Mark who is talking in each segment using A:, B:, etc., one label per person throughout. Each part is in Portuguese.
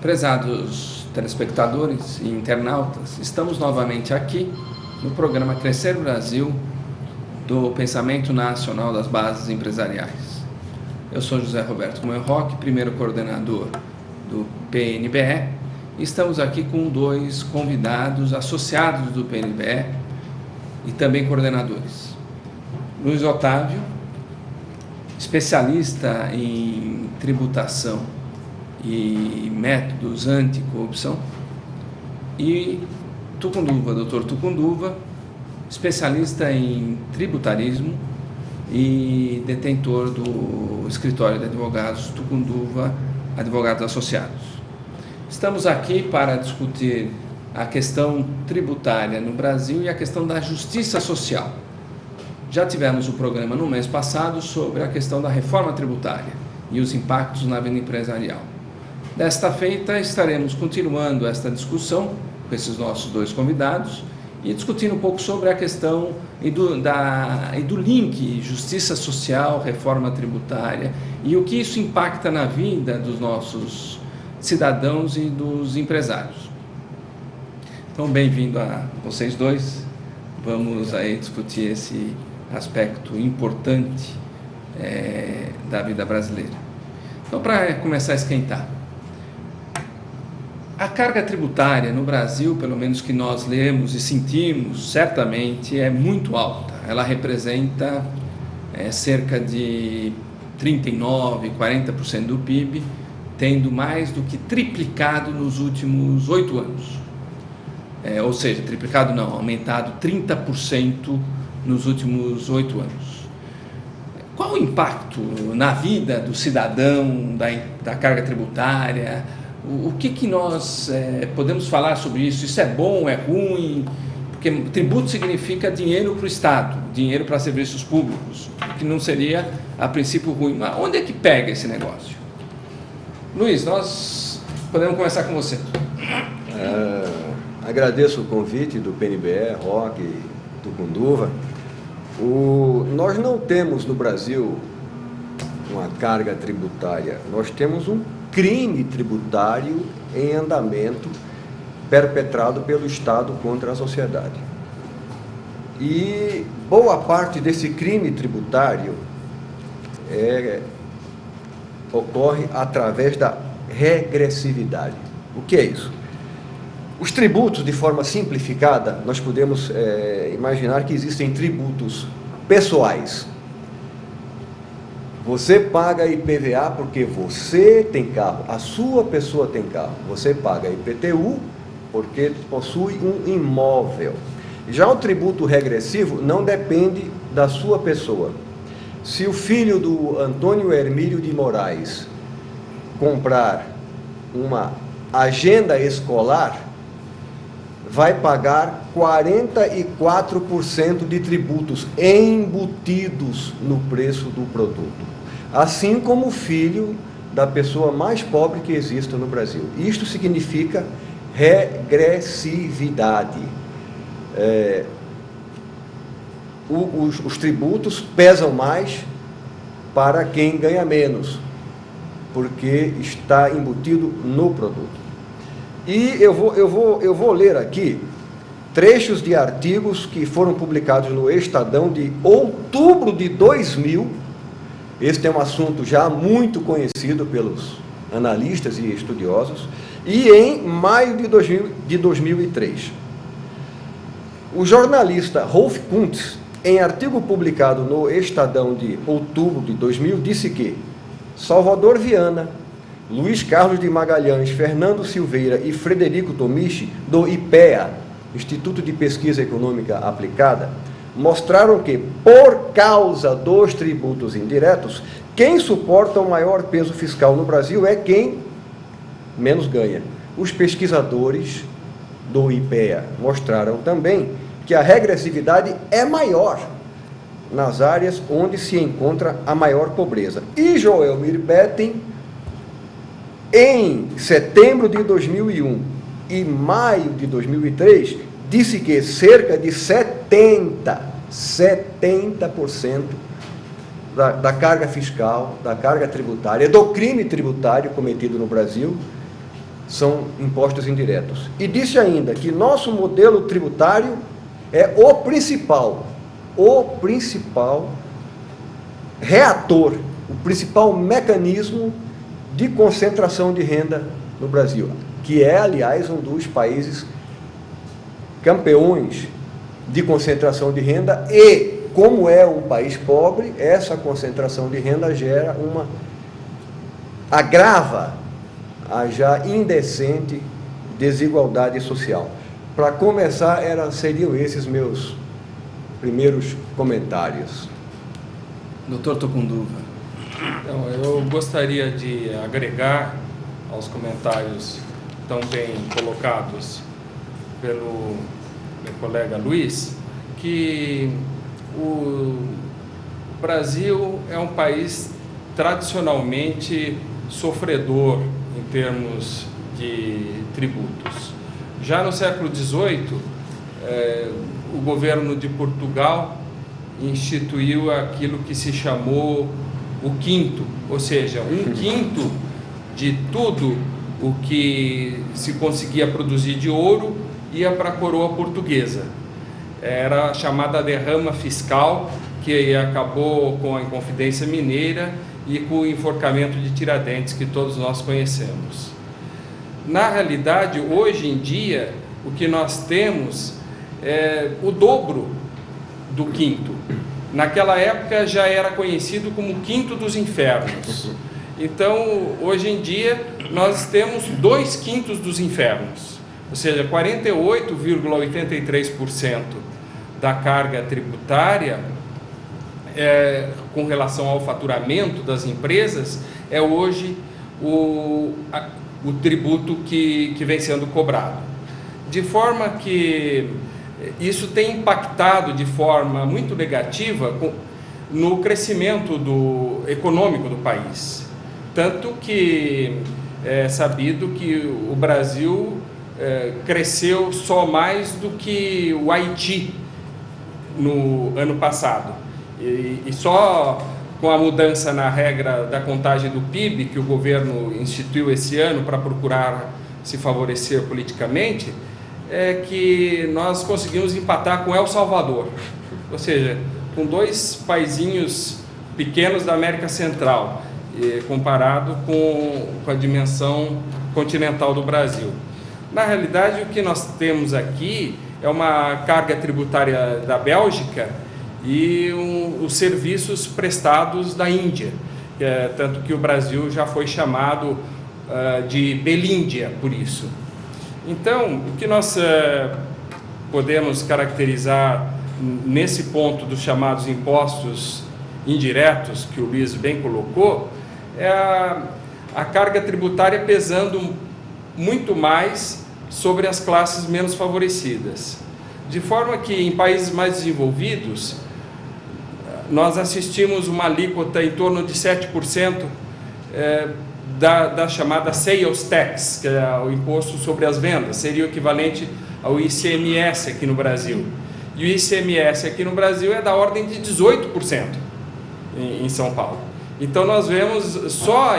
A: Prezados telespectadores e internautas, estamos novamente aqui no programa Crescer Brasil do Pensamento Nacional das Bases Empresariais. Eu sou José Roberto Moerroque, primeiro coordenador do PNBE, e estamos aqui com dois convidados associados do PNBE e também coordenadores. Luiz Otávio, especialista em tributação e métodos anticorrupção, e Tucunduva, Dr. Tucunduva, especialista em tributarismo e detentor do escritório de advogados Tucunduva Advogados Associados. Estamos aqui para discutir a questão tributária no Brasil e a questão da justiça social. Já tivemos um programa no mês passado sobre a questão da reforma tributária e os impactos na vida empresarial. Desta feita, estaremos continuando esta discussão com esses nossos dois convidados e discutindo um pouco sobre a questão e do link justiça social, reforma tributária e o que isso impacta na vida dos nossos cidadãos e dos empresários. Então, bem-vindo a vocês dois. Vamos aí discutir esse aspecto importante da vida brasileira. Então, para começar a esquentar, a carga tributária no Brasil, pelo menos que nós lemos e sentimos, certamente é muito alta. Ela representa cerca de 39%, 40% do PIB, tendo mais do que triplicado nos últimos 8 anos. Ou seja, triplicado não, aumentado 30% nos últimos 8 anos. Qual o impacto na vida do cidadão da carga tributária? O que nós podemos falar sobre isso? Isso é bom, é ruim? Porque tributo significa dinheiro para o Estado, dinheiro para serviços públicos, que não seria, a princípio, ruim. Mas onde é que pega esse negócio? Luiz, nós podemos começar com você.
B: Agradeço o convite do PNBE, Roque, Tucunduva. Nós não temos no Brasil uma carga tributária, nós temos um crime tributário em andamento perpetrado pelo Estado contra a sociedade. E boa parte desse crime tributário ocorre através da regressividade. O que é isso? Os tributos, de forma simplificada, nós podemos imaginar que existem tributos pessoais. Você paga IPVA porque você tem carro, a sua pessoa tem carro. Você paga IPTU porque possui um imóvel. Já o tributo regressivo não depende da sua pessoa. Se o filho do Antônio Hermílio de Moraes comprar uma agenda escolar, vai pagar 44% de tributos embutidos no preço do produto. Assim como o filho da pessoa mais pobre que exista no Brasil. Isto significa regressividade. Os tributos pesam mais para quem ganha menos, porque está embutido no produto. E eu vou ler aqui trechos de artigos que foram publicados no Estadão de outubro de 2000. Este é um assunto já muito conhecido pelos analistas e estudiosos. E em maio de 2003. O jornalista Rolf Kuntz, em artigo publicado no Estadão de outubro de 2000, disse que Salvador Viana, Luiz Carlos de Magalhães, Fernando Silveira e Frederico Tomichi, do IPEA, Instituto de Pesquisa Econômica Aplicada, mostraram que, por causa dos tributos indiretos, quem suporta o maior peso fiscal no Brasil é quem menos ganha. Os pesquisadores do IPEA mostraram também que a regressividade é maior nas áreas onde se encontra a maior pobreza. E Joelmir Betting, em setembro de 2001 e maio de 2003, disse que cerca de 70% da carga fiscal, da carga tributária, do crime tributário cometido no Brasil, são impostos indiretos. E disse ainda que nosso modelo tributário é o principal reator, o principal mecanismo de concentração de renda no Brasil, que é, aliás, um dos países campeões de concentração de renda e, como é um país pobre, essa concentração de renda agrava a já indecente desigualdade social. Para começar, seriam esses meus primeiros comentários.
A: Doutor Tucunduva.
C: Então, eu gostaria de agregar aos comentários tão bem colocados pelo meu colega Luiz, que o Brasil é um país tradicionalmente sofredor em termos de tributos. Já no século XVIII, o governo de Portugal instituiu aquilo que se chamou o quinto, ou seja, 1/5 de tudo o que se conseguia produzir de ouro ia para a coroa portuguesa. Era a chamada derrama fiscal, que acabou com a Inconfidência Mineira e com o enforcamento de Tiradentes, que todos nós conhecemos. Na realidade, hoje em dia, o que nós temos é o dobro do quinto. Naquela época já era conhecido como o quinto dos infernos. Então, hoje em dia, nós temos 2/5 dos infernos, ou seja, 48,83% da carga tributária com relação ao faturamento das empresas é hoje o tributo que vem sendo cobrado. De forma que isso tem impactado de forma muito negativa no crescimento econômico do país. Tanto que é sabido que o Brasil cresceu só mais do que o Haiti no ano passado. E só com a mudança na regra da contagem do PIB, que o governo instituiu esse ano para procurar se favorecer politicamente, é que nós conseguimos empatar com El Salvador, ou seja, com 2 paizinhos pequenos da América Central, comparado com a dimensão continental do Brasil. Na realidade, o que nós temos aqui é uma carga tributária da Bélgica e os serviços prestados da Índia, tanto que o Brasil já foi chamado de Belíndia por isso. Então, o que nós podemos caracterizar nesse ponto dos chamados impostos indiretos, que o Luiz bem colocou, é a carga tributária pesando muito mais sobre as classes menos favorecidas. De forma que em países mais desenvolvidos, nós assistimos uma alíquota em torno de 7% da chamada Sales Tax, que é o imposto sobre as vendas, seria o equivalente ao ICMS aqui no Brasil. E o ICMS aqui no Brasil é da ordem de 18% em São Paulo. Então nós vemos só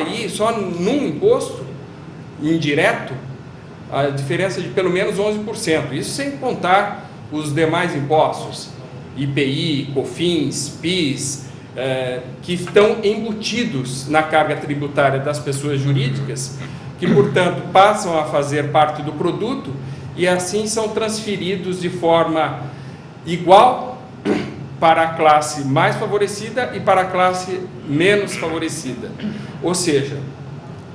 C: num imposto indireto, a diferença de pelo menos 11%, isso sem contar os demais impostos, IPI, COFINS, PIS, que estão embutidos na carga tributária das pessoas jurídicas, que, portanto, passam a fazer parte do produto e assim são transferidos de forma igual para a classe mais favorecida e para a classe menos favorecida. Ou seja,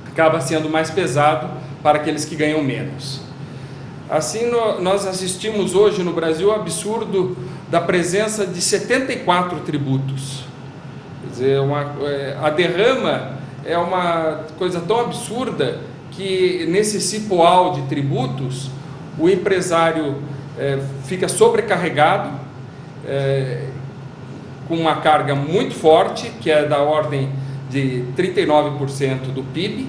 C: acaba sendo mais pesado para aqueles que ganham menos. Assim, nós assistimos hoje no Brasil o absurdo da presença de 74 tributos. Quer dizer, a derrama é uma coisa tão absurda que nesse cipoal de tributos o empresário fica sobrecarregado, com uma carga muito forte, que é da ordem de 39% do PIB,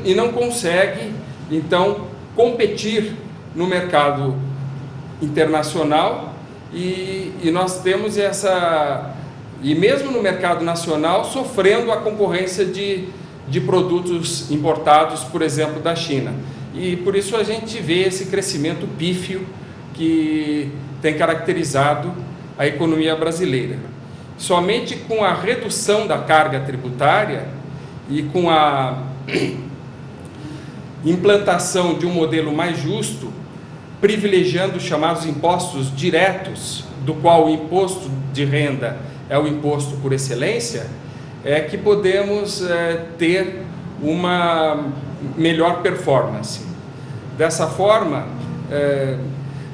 C: e não consegue, então, competir no mercado internacional, e nós temos e mesmo no mercado nacional, sofrendo a concorrência de produtos importados, por exemplo, da China. e por isso a gente vê esse crescimento pífio que tem caracterizado a economia brasileira. Somente com a redução da carga tributária e com a implantação de um modelo mais justo, privilegiando os chamados impostos diretos, do qual o imposto de renda é o imposto por excelência, é que podemos ter uma melhor performance. Dessa forma,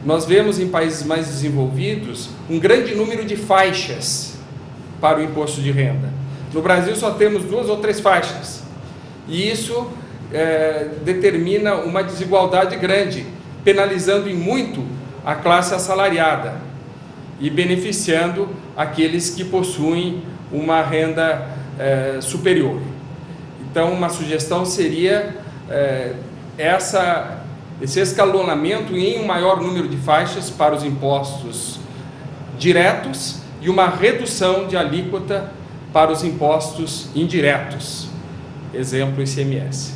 C: nós vemos em países mais desenvolvidos um grande número de faixas para o imposto de renda. No Brasil só temos 2 ou 3 faixas, e isso determina uma desigualdade grande, penalizando em muito a classe assalariada e beneficiando aqueles que possuem uma renda superior. Então, uma sugestão seria esse escalonamento em um maior número de faixas para os impostos diretos e uma redução de alíquota para os impostos indiretos, exemplo ICMS.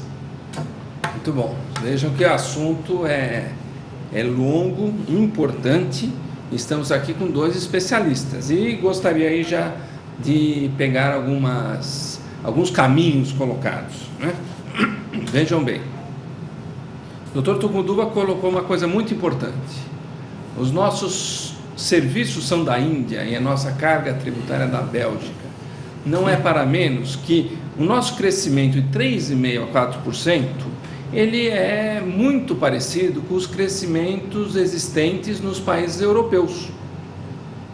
A: Muito bom. Vejam que o assunto é longo, importante. Estamos aqui com 2 especialistas e gostaria aí já de pegar alguns caminhos colocados, né? Vejam bem. O Dr. Tucunduva colocou uma coisa muito importante. Os nossos serviços são da Índia e a nossa carga tributária é da Bélgica. Não é para menos que o nosso crescimento de 3,5% a 4%, ele é muito parecido com os crescimentos existentes nos países europeus.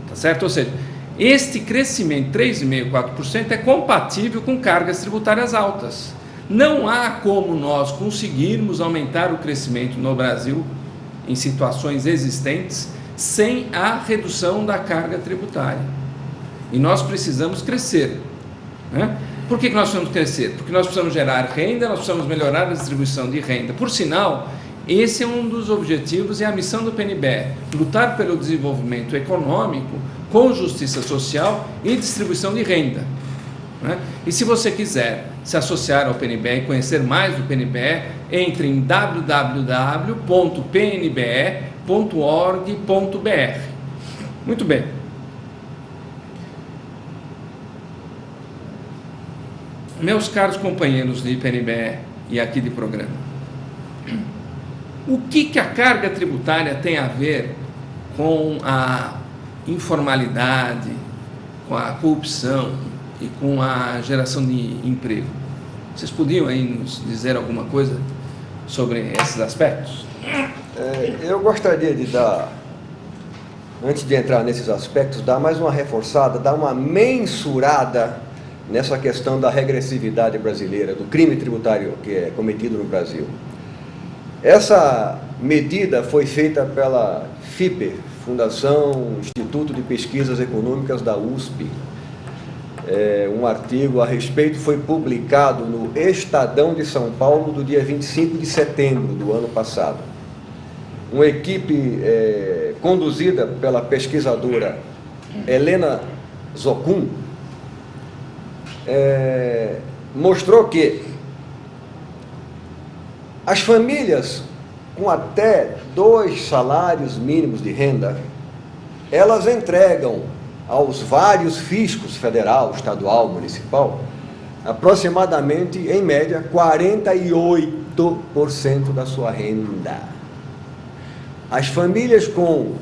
A: Tá certo? Ou seja, este crescimento 3,5% a 4% é compatível com cargas tributárias altas. Não há como nós conseguirmos aumentar o crescimento no Brasil em situações existentes sem a redução da carga tributária. E nós precisamos crescer, né? Por que nós precisamos crescer? Porque nós precisamos gerar renda, nós precisamos melhorar a distribuição de renda. Por sinal, esse é um dos objetivos e a missão do PNBE, lutar pelo desenvolvimento econômico com justiça social e distribuição de renda, né? E se você quiser se associar ao PNBE e conhecer mais do PNBE, entre em www.pnbe.org.br. Muito bem. Meus caros companheiros de PNBE e aqui de programa, o que a carga tributária tem a ver com a informalidade, com a corrupção e com a geração de emprego? Vocês podiam aí nos dizer alguma coisa sobre esses aspectos?
B: Eu gostaria de dar, antes de entrar nesses aspectos, dar mais uma reforçada, dar uma mensurada nessa questão da regressividade brasileira, do crime tributário que é cometido no Brasil. Essa medida foi feita pela FIPE, Fundação Instituto de Pesquisas Econômicas da USP. Um artigo a respeito foi publicado no Estadão de São Paulo do dia 25 de setembro do ano passado. Uma equipe conduzida pela pesquisadora Helena Zocum mostrou que as famílias com até 2 salários mínimos de renda, elas entregam aos vários fiscos federal, estadual, municipal, aproximadamente, em média, 48% da sua renda. As famílias com